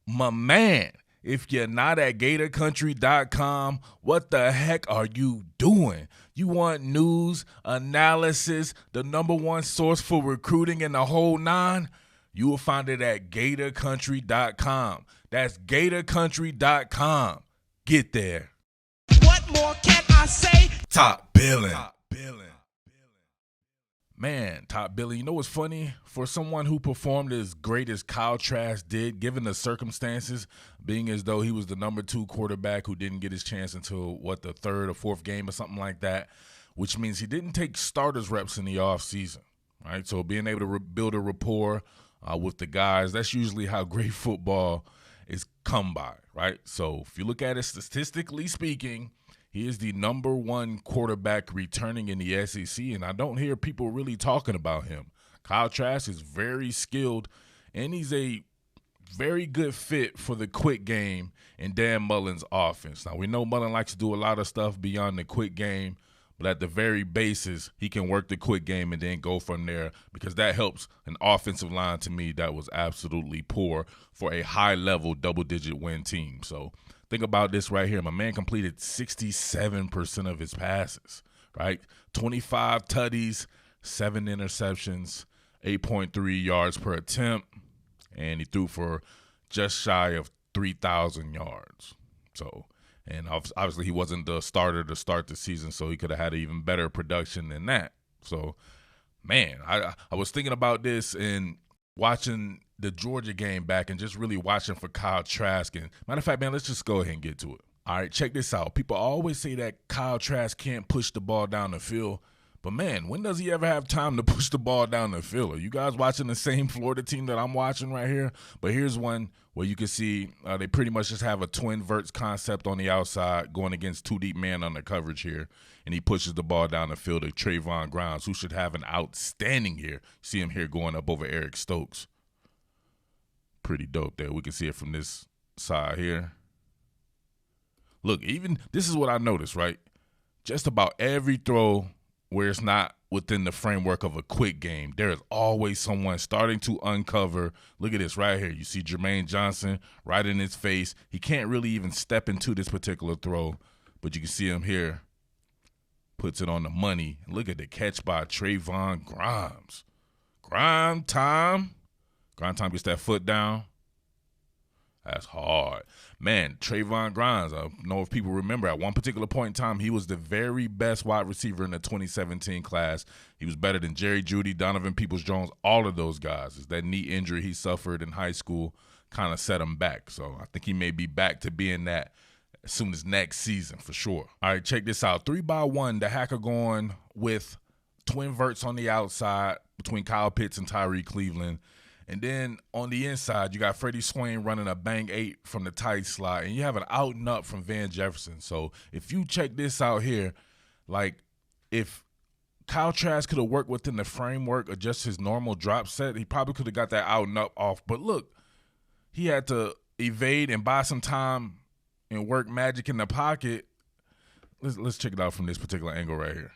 My man, if you're not at GatorCountry.com, what the heck are you doing? You want news, analysis, the number one source for recruiting in the whole nine? You will find it at GatorCountry.com. That's GatorCountry.com. Get there. What more can I say? Top Billin. Man, Top Billin, you know what's funny? For someone who performed as great as Kyle Trask did, given the circumstances, being as though he was the number 2 quarterback who didn't get his chance until, the third or fourth game or something like that, which means he didn't take starters reps in the offseason, right? So being able to build a rapport with the guys, that's usually how great football is come by, right? So if you look at it statistically speaking, he is the number 1 quarterback returning in the SEC, and I don't hear people really talking about him. Kyle Trask is very skilled, and he's a very good fit for the quick game in Dan Mullen's offense. Now, we know Mullen likes to do a lot of stuff beyond the quick game, but at the very basis, he can work the quick game and then go from there, because that helps an offensive line, to me, that was absolutely poor for a high-level double-digit win team. So think about this right here. My man completed 67% of his passes, right? 25 tutties, 7 interceptions, 8.3 yards per attempt, and he threw for just shy of 3,000 yards. So, and obviously he wasn't the starter to start the season, so he could have had even better production than that. So, man, I was thinking about this and watching the Georgia game back and just really watching for Kyle Trask. And matter of fact, man, let's just go ahead and get to it. All right, check this out. People always say that Kyle Trask can't push the ball down the field. But, man, when does he ever have time to push the ball down the field? Are you guys watching the same Florida team that I'm watching right here? But here's one where you can see they pretty much just have a twin verts concept on the outside going against 2 deep man under coverage here. And he pushes the ball down the field to Trayvon Grimes, who should have an outstanding year. See him here going up over Eric Stokes. Pretty dope there. We can see it from this side here. Look, even this is what I noticed, right? Just about every throw where it's not within the framework of a quick game, there is always someone starting to uncover. Look at this right here. You see Jermaine Johnson right in his face. He can't really even step into this particular throw, but you can see him here. Puts it on the money. Look at the catch by Trayvon Grimes. Grime time gets that foot down. That's hard. Man, Trayvon Grimes, I don't know if people remember, at one particular point in time, he was the very best wide receiver in the 2017 class. He was better than Jerry Jeudy, Donovan Peoples-Jones, all of those guys. It's that knee injury he suffered in high school kind of set him back. So I think he may be back to being that as soon as next season for sure. All right, check this out. 3-by-1, the Hacker going with twin verts on the outside between Kyle Pitts and Tyree Cleveland. And then on the inside, you got Freddie Swain running a bang 8 from the tight slot, and you have an out and up from Van Jefferson. So if you check this out here, like if Kyle Trask could have worked within the framework of just his normal drop set, he probably could have got that out and up off. But look, he had to evade and buy some time and work magic in the pocket. Let's check it out from this particular angle right here.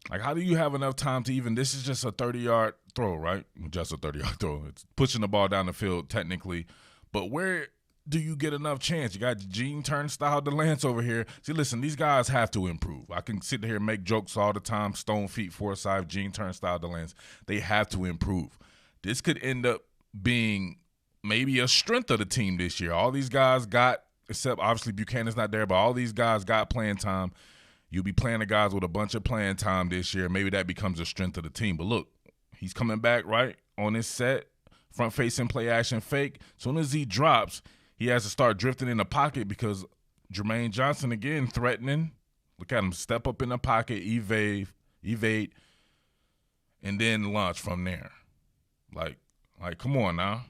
Like, how do you have enough time to even – this is just a 30-yard throw, right? Just a 30-yard throw. It's pushing the ball down the field technically. But where do you get enough chance? You got Gene Turnstile DeLance over here. See, listen, these guys have to improve. I can sit here and make jokes all the time. Stone Feet, Forsyth, Gene Turnstile DeLance. They have to improve. This could end up being maybe a strength of the team this year. All these guys got – except obviously Buchanan's not there, but all these guys got playing time. You'll be playing the guys with a bunch of playing time this year. Maybe that becomes a strength of the team. But look, he's coming back, right, on this set, front-facing play-action fake. As soon as he drops, he has to start drifting in the pocket because Jermaine Johnson, again, threatening. Look at him step up in the pocket, evade, and then launch from there. Like, come on now.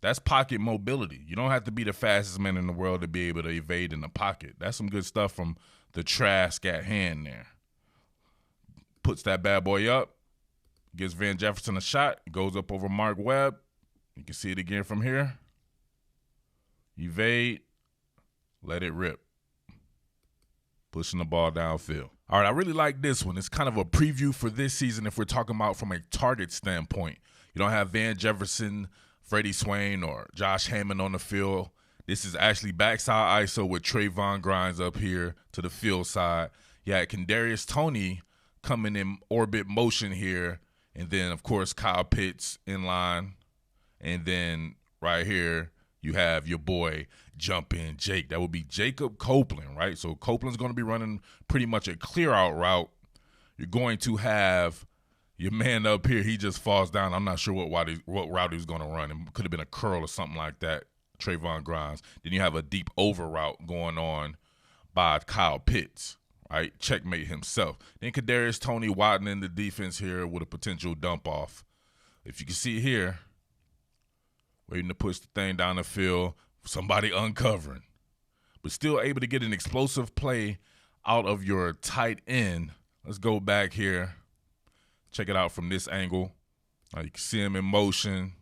That's pocket mobility. You don't have to be the fastest man in the world to be able to evade in the pocket. That's some good stuff from the Trask at hand there. Puts that bad boy up, gives Van Jefferson a shot, goes up over Mark Webb. You can see it again from here. Evade, let it rip. Pushing the ball downfield. All right, I really like this one. It's kind of a preview for this season if we're talking about from a target standpoint. You don't have Van Jefferson Freddie Swain or Josh Hammond on the field. This is actually backside ISO with Trayvon Grimes up here to the field side. You had Kadarius Toney coming in orbit motion here. And then, of course, Kyle Pitts in line. And then right here, you have your boy jump in Jake. That would be Jacob Copeland, right? So Copeland's going to be running pretty much a clear out route. You're going to have your man up here. He just falls down. I'm not sure what route he was going to run. It could have been a curl or something like that, Trayvon Grimes. Then you have a deep over route going on by Kyle Pitts, right? Checkmate himself. Then Kadarius Toney widening the defense here with a potential dump off. If you can see here, waiting to push the thing down the field, somebody uncovering. But still able to get an explosive play out of your tight end. Let's go back here. Check it out from this angle. Now you can see him in motion.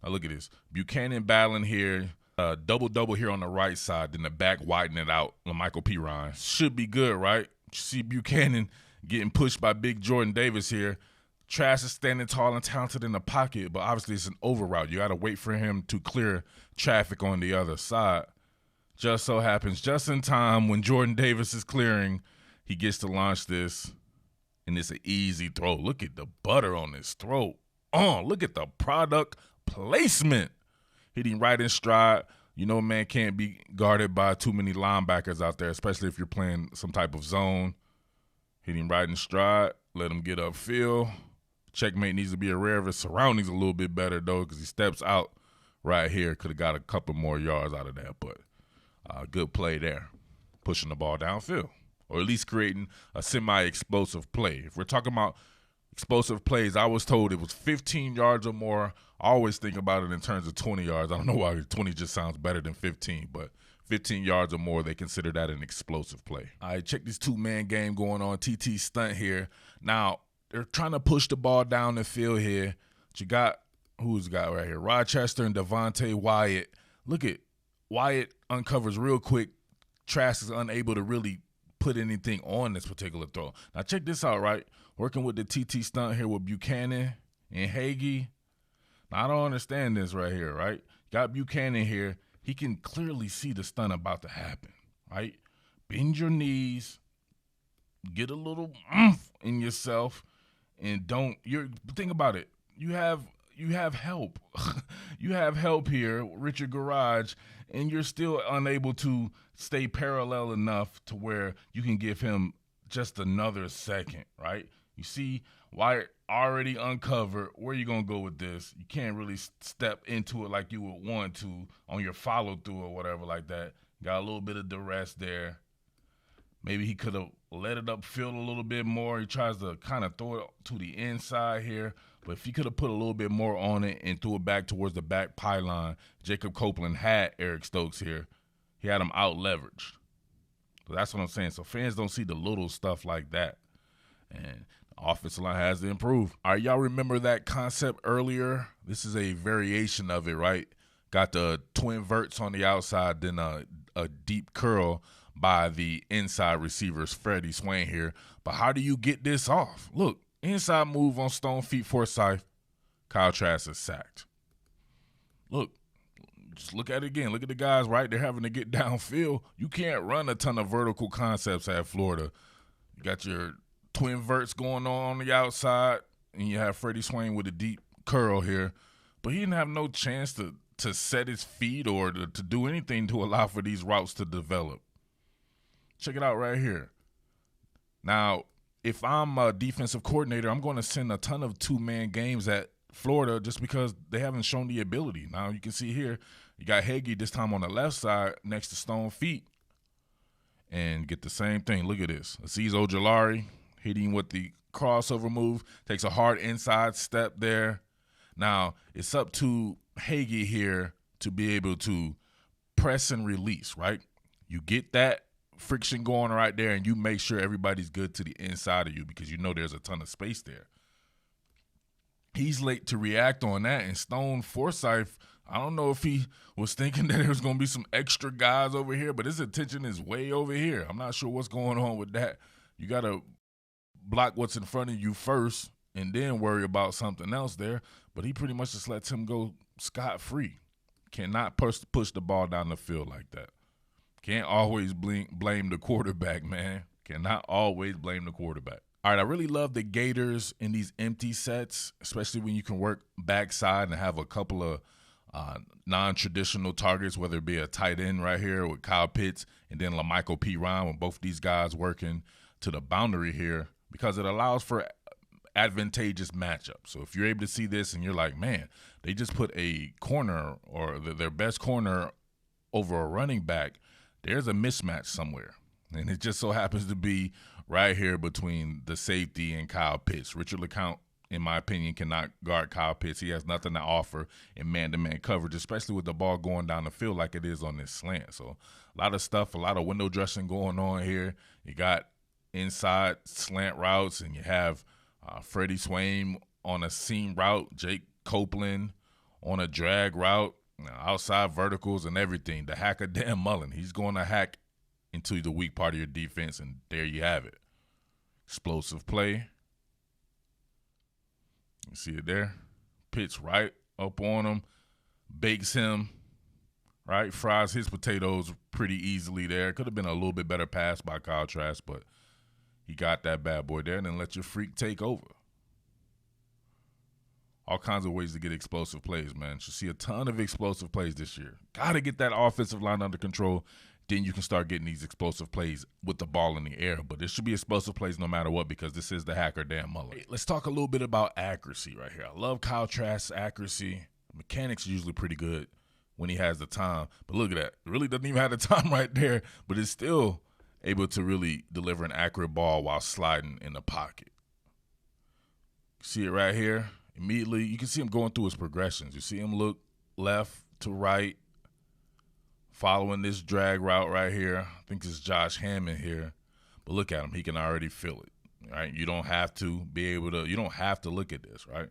Now look at this. Buchanan battling here. Double-double here on the right side. Then the back widening it out. Michael P. Ryan. Should be good, right? You see Buchanan getting pushed by Big Jordan Davis here. Trask is standing tall and talented in the pocket, but obviously it's an over route. You got to wait for him to clear traffic on the other side. Just so happens, just in time when Jordan Davis is clearing, he gets to launch this, and it's an easy throw. Look at the butter on this throw. Oh, look at the product placement. Hitting right in stride. You know, man can't be guarded by too many linebackers out there, especially if you're playing some type of zone. Hitting right in stride. Let him get upfield. Checkmate needs to be aware of his surroundings a little bit better, though, because he steps out right here. Could have got a couple more yards out of that, but good play there. Pushing the ball downfield, or at least creating a semi-explosive play. If we're talking about explosive plays, I was told it was 15 yards or more. I always think about it in terms of 20 yards. I don't know why 20 just sounds better than 15, but 15 yards or more, they consider that an explosive play. All right, check this two-man game going on. TT stunt here. Now, they're trying to push the ball down the field here. But you got, who's got right here? Rochester and Devontae Wyatt. Look at Wyatt uncovers real quick. Trask is unable to really put anything on this particular throw. Now, check this out, right? Working with the TT stunt here with Buchanan and Hagee. Now, I don't understand this right here, right? Got Buchanan here. He can clearly see the stunt about to happen, right? Bend your knees. Get a little oomph in yourself. And think about it. You have help. You have help here, Richard Garage, and you're still unable to stay parallel enough to where you can give him just another second, right? You see Wyatt already uncovered. Where are you going to go with this? You can't really step into it like you would want to on your follow-through or whatever like that. Got a little bit of duress there. Maybe he could have let it upfield a little bit more. He tries to kind of throw it to the inside here. But if he could have put a little bit more on it and threw it back towards the back pylon, Jacob Copeland had Eric Stokes here. He had him out-leveraged. So that's what I'm saying. So fans don't see the little stuff like that. And the offensive line has to improve. All right, y'all remember that concept earlier? This is a variation of it, right? Got the twin verts on the outside, then a deep curl by the inside receivers, Freddie Swain here. But how do you get this off? Look, inside move on Stone Feet Forsyth. Kyle Trask is sacked. Look, just look at it again. Look at the guys right there having to get downfield. You can't run a ton of vertical concepts at Florida. You got your twin verts going on the outside, and you have Freddie Swain with a deep curl here. But he didn't have no chance to set his feet or to do anything to allow for these routes to develop. Check it out right here. Now, if I'm a defensive coordinator, I'm going to send a ton of two-man games at Florida just because they haven't shown the ability. Now, you can see here, you got Hagee this time on the left side next to Stone Feet. And get the same thing. Look at this. Azeez Ojulari hitting with the crossover move. Takes a hard inside step there. Now, it's up to Hagee here to be able to press and release, right? You get that friction going right there, and you make sure everybody's good to the inside of you because you know there's a ton of space there. He's late to react on that, and Stone Forsyth, I don't know if he was thinking that there was going to be some extra guys over here, but his attention is way over here. I'm not sure what's going on with that. You got to block what's in front of you first and then worry about something else there. But he pretty much just lets him go scot-free. Cannot push the ball down the field like that. Can't always blame the quarterback, man. Cannot always blame the quarterback. All right, I really love the Gators in these empty sets, especially when you can work backside and have a couple of non-traditional targets, whether it be a tight end right here with Kyle Pitts and then LaMichael P. Ryan, with both these guys working to the boundary here, because it allows for advantageous matchup. So if you're able to see this and you're like, man, they just put a corner or their best corner over a running back, there's a mismatch somewhere. And it just so happens to be right here between the safety and Kyle Pitts. Richard LeCounte, in my opinion, cannot guard Kyle Pitts. He has nothing to offer in man-to-man coverage, especially with the ball going down the field like it is on this slant. So a lot of stuff, a lot of window dressing going on here. You got inside slant routes, and you have Freddie Swain on a seam route, Jake Copeland on a drag route, outside verticals and everything. The hacker Dan Mullen, he's going to hack into the weak part of your defense, and there you have it. Explosive play. You see it there? Pitch right up on him, bakes him, right? Fries his potatoes pretty easily there. Could have been a little bit better pass by Kyle Trask, but he got that bad boy there and then let your freak take over. All kinds of ways to get explosive plays, man. You see a ton of explosive plays this year. Got to get that offensive line under control. Then you can start getting these explosive plays with the ball in the air. But there should be explosive plays no matter what, because this is the hacker Dan Mullen. Hey, let's talk a little bit about accuracy right here. I love Kyle Trask's accuracy. Mechanics are usually pretty good when he has the time. But look at that. It really doesn't even have the time right there, but it's still able to really deliver an accurate ball while sliding in the pocket. See it right here? Immediately, you can see him going through his progressions. You see him look left to right, following this drag route right here. I think it's Josh Hammond here. But look at him. He can already feel it, right? You don't have to look at this, right?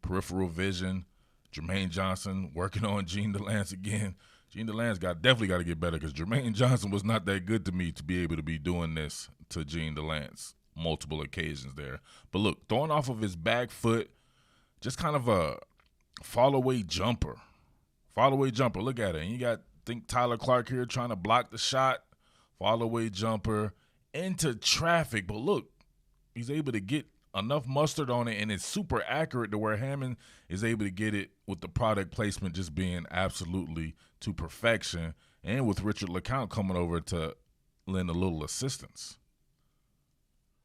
Peripheral vision. Jermaine Johnson working on Gene DeLance again. Gene DeLance definitely got to get better, because Jermaine Johnson was not that good to me to be able to be doing this to Gene DeLance multiple occasions there. But look, throwing off of his back foot, just kind of a fall-away jumper. Fall-away jumper. Look at it. And you got, think Tyler Clark here trying to block the shot. Fall-away jumper into traffic. But look, he's able to get enough mustard on it, and it's super accurate to where Hammond is able to get it with the product placement just being absolutely to perfection, and with Richard LeCounte coming over to lend a little assistance.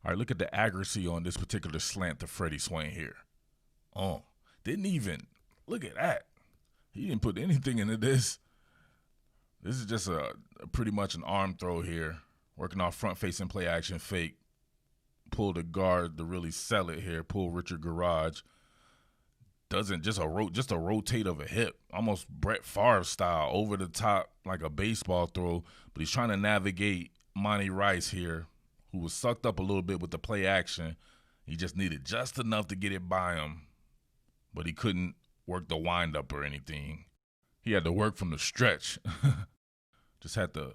All right, look at the accuracy on this particular slant to Freddie Swain here. Didn't even look at that. He didn't put anything into this. This is just a pretty much an arm throw here, working off front-facing play action fake. Pull the guard to really sell it here. Pull Richard Garage. Doesn't just a rotate of a hip, almost Brett Favre style, over the top like a baseball throw. But he's trying to navigate Monty Rice here, who was sucked up a little bit with the play action. He just needed just enough to get it by him, but he couldn't work the windup or anything. He had to work from the stretch. Just had to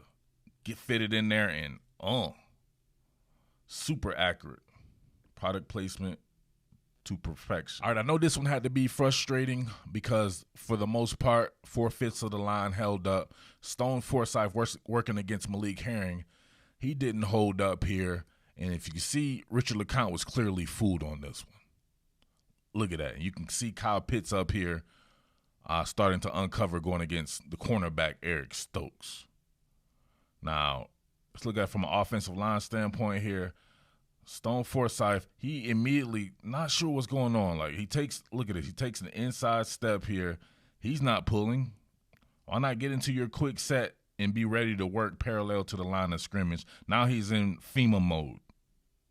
get fitted in there and super accurate. Product placement to perfection. All right, I know this one had to be frustrating because for the most part, 4/5 of the line held up. Stone Forsythe working against Malik Herring. He didn't hold up here. And if you can see, Richard LeCounte was clearly fooled on this one. Look at that. You can see Kyle Pitts up here starting to uncover going against the cornerback, Eric Stokes. Now, let's look at it from an offensive line standpoint here. Stone Forsythe, he immediately not sure what's going on. Like look at it. He takes an inside step here. He's not pulling. Why not get into your quick set and be ready to work parallel to the line of scrimmage? Now he's in FEMA mode.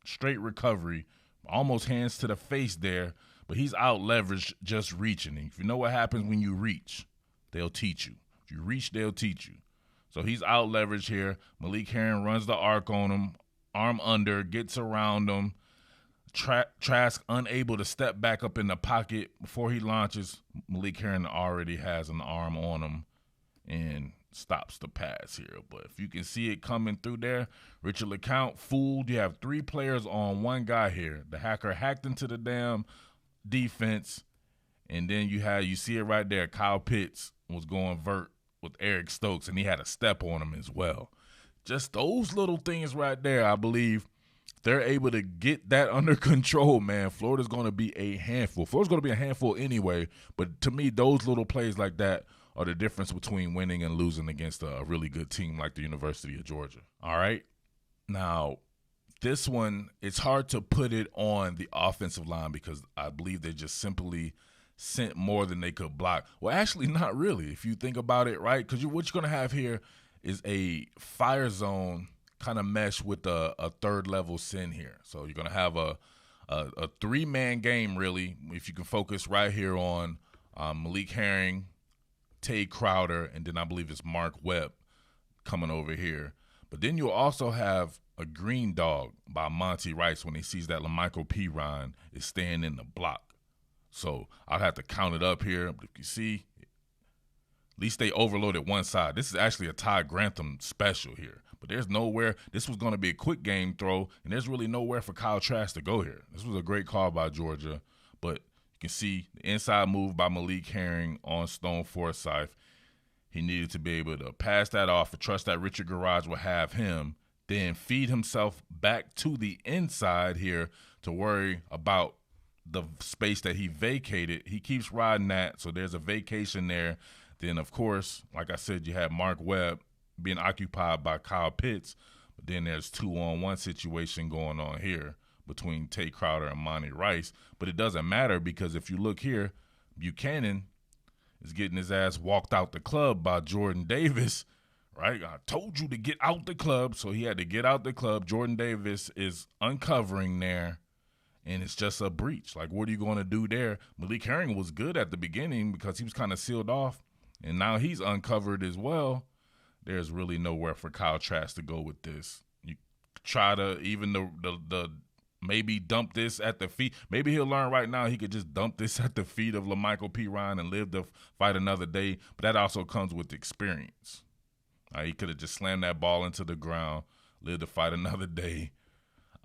Straight recovery, almost hands to the face there, but he's out leveraged just reaching. And if you know what happens when you reach, they'll teach you. If you reach, they'll teach you. So he's out leveraged here. Malik Herring runs the arc on him, arm under, gets around him. Trask unable to step back up in the pocket before he launches. Malik Herring already has an arm on him, and stops the pass here. But if you can see it coming through there, Richard LeCount fooled. You have 3 players on one guy here. The hacker hacked into the damn defense, and then you see it right there. Kyle Pitts was going vert with Eric Stokes, and he had a step on him as well. Just those little things right there, I believe they're able to get that under control, man. Florida's going to be a handful. Florida's going to be a handful anyway, but to me, those little plays like that are the difference between winning and losing against a really good team like the University of Georgia. All right? Now, this one, it's hard to put it on the offensive line because I believe they just simply sent more than they could block. Well, actually, not really, if you think about it, right? Because what you're going to have here is a fire zone kind of mesh with a third-level sin here. So you're going to have a 3-man game, really, if you can focus right here on Malik Herring, Tay Crowder, and then I believe it's Mark Webb coming over here. But then you'll also have a green dog by Monty Rice when he sees that LaMichael Pirine is staying in the block. So I'd have to count it up here. But if you see, at least they overloaded one side. This is actually a Todd Grantham special here. But there's nowhere. This was going to be a quick game throw, and there's really nowhere for Kyle Trask to go here. This was a great call by Georgia, but you can see the inside move by Malik Herring on Stone Forsythe. He needed to be able to pass that off and trust that Richard Garage will have him, then feed himself back to the inside here to worry about the space that he vacated. He keeps riding that, so there's a vacation there. Then, of course, like I said, you have Mark Webb being occupied by Kyle Pitts, but then there's 2-on-1 situation going on here between Tay Crowder and Monty Rice. But it doesn't matter because if you look here, Buchanan is getting his ass walked out the club by Jordan Davis, right? I told you to get out the club, so he had to get out the club. Jordan Davis is uncovering there, and it's just a breach. Like, what are you going to do there? Malik Herring was good at the beginning because he was kind of sealed off, and now he's uncovered as well. There's really nowhere for Kyle Trask to go with this. You try to even the maybe dump this at the feet. Maybe he'll learn right now he could just dump this at the feet of LaMichael Pirine and live to fight another day. But that also comes with experience. He could have just slammed that ball into the ground, live to fight another day.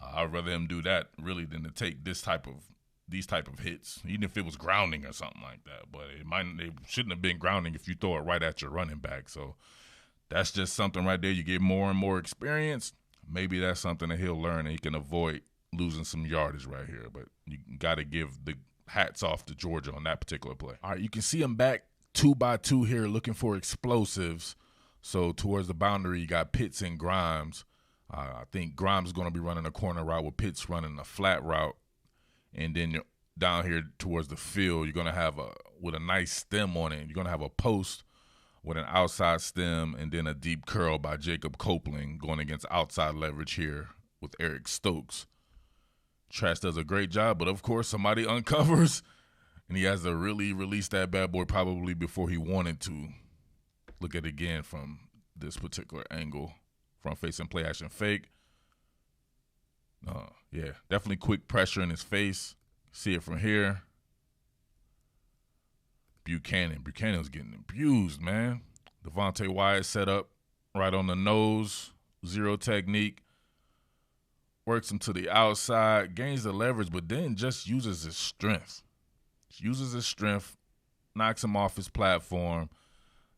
I'd rather him do that really than to take these type of hits, even if it was grounding or something like that. But it shouldn't have been grounding if you throw it right at your running back. So that's just something right there. You get more and more experience. Maybe that's something that he'll learn and he can avoid losing some yardage right here. But you got to give the hats off to Georgia on that particular play. All right, you can see him back 2-by-2 here looking for explosives. So towards the boundary, you got Pitts and Grimes. I think Grimes is going to be running a corner route with Pitts running a flat route. And then down here towards the field, you're going to have with a nice stem on it, you're going to have a post with an outside stem and then a deep curl by Jacob Copeland going against outside leverage here with Eric Stokes. Trask does a great job, but of course somebody uncovers, and he has to really release that bad boy probably before he wanted to. Look at it again from this particular angle. Front facing play action fake. Yeah, definitely quick pressure in his face. See it from here. Buchanan was getting abused, man. Devontae Wyatt set up right on the nose. Zero technique. Works him to the outside. Gains the leverage, but then just uses his strength. Knocks him off his platform.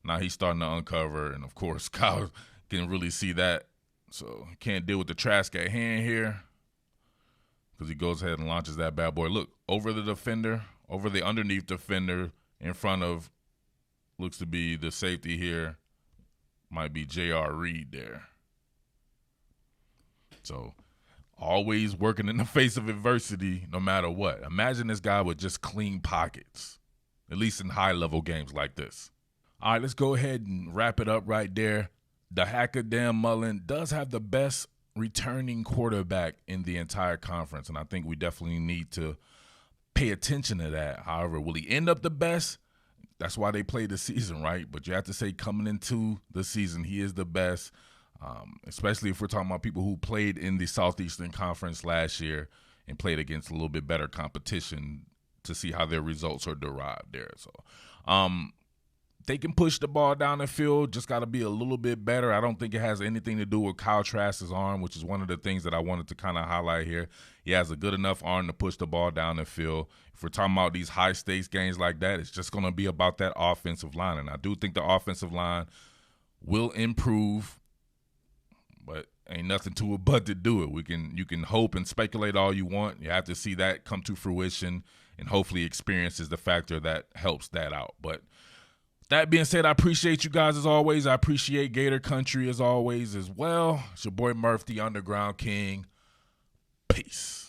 Now he's starting to uncover, and, of course, Kyle can really see that. So he can't deal with the Trask at hand here because he goes ahead and launches that bad boy. Look, over the defender, over the underneath defender, in front of looks to be the safety here. Might be J.R. Reed there. So always working in the face of adversity no matter what. Imagine this guy with just clean pockets, at least in high-level games like this. All right, let's go ahead and wrap it up right there. The Hacker Dan Mullen does have the best returning quarterback in the entire conference, and I think we definitely need to pay attention to that. However, will he end up the best? That's why they play the season, right? But you have to say coming into the season, he is the best, especially if we're talking about people who played in the Southeastern Conference last year and played against a little bit better competition to see how their results are derived there. So they can push the ball down the field, just got to be a little bit better. I don't think it has anything to do with Kyle Trask's arm, which is one of the things that I wanted to kind of highlight here. He has a good enough arm to push the ball down the field. If we're talking about these high-stakes games like that, it's just going to be about that offensive line. And I do think the offensive line will improve, but ain't nothing to it but to do it. You can hope and speculate all you want. You have to see that come to fruition, and hopefully experience is the factor that helps that out. But that being said, I appreciate you guys as always. I appreciate Gator Country as always as well. It's your boy Murph, the Underground King. Peace.